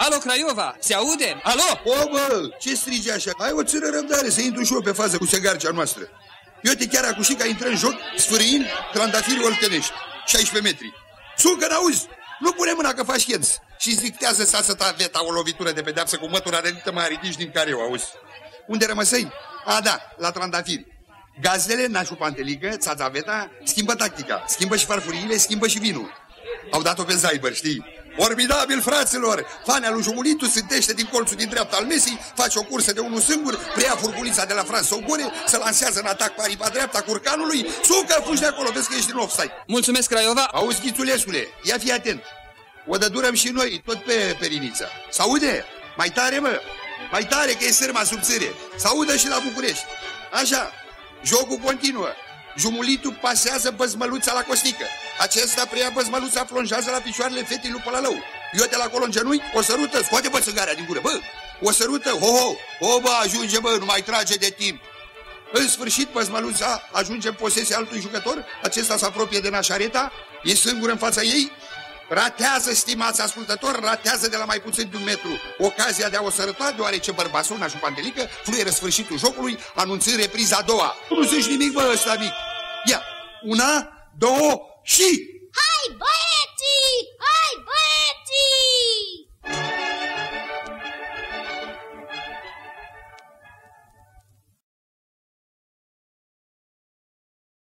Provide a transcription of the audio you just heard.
Alo, Craiova, se aude? Alo? O, bă, ce strigi așa? Hai o țără răbdare să intru și eu pe fază cu segarcea noastră. Eu te chiar acușica intră în joc, sfârâind trandafirii oltenești, 16 metri. Sulcă, n-auzi? Nu pune mâna că faci henț. Și zictează să ta veta o lovitură de pedeapsă cu mătura rendită mai ridici din care eu, auzi. Unde rămăsăi? A, da, la trandafiri. Gazdele, nașul Pantelică, țațaveta, schimbă tactica, schimbă și farfuriile, schimbă și vinul. Au dat-o pe Zaibăr, știi? Formidabil, fraților! Fanea lui Jumulitu sântește din colțul din dreapta al Messi, face o cursă de unul singur, preia furculița de la Fran Sogore, se lansează în atac paripa dreapta curcanului, sucă, fugi de acolo, vezi că ești în offside. Mulțumesc, Craiova! Auzi, Ghițulescule, ia fi atent! O dădurăm și noi, tot pe periniță. S-aude? Mai tare, mă! Mai tare, că e sârma subțire. S-audă și la București. Așa, jocul continuă. Jumulitu pasează băzmăluța la costică. Acesta preia băzmăluța, plonjează la picioarele fetei lui Pălălău. Eu de la acolo în genunchi, o sărută, scoate bă țigarea din gură, bă! O sărută, ho-ho! O, bă, ajunge, bă, nu mai trage de timp. În sfârșit, băzmăluța ajunge în posesia altui jucător. Acesta se apropie de Nașareta, e singur în fața ei. Ratează, stimați ascultători, ratează de la mai puțin de un metru ocazia de a o sărăta, deoarece bărbasul, nașul Pantelică, fluieră sfârșitul jocului, anunțând repriza a doua. Nu zici nimic, bă, ăsta mic. Ia, 1, 2 și... Hai, băi!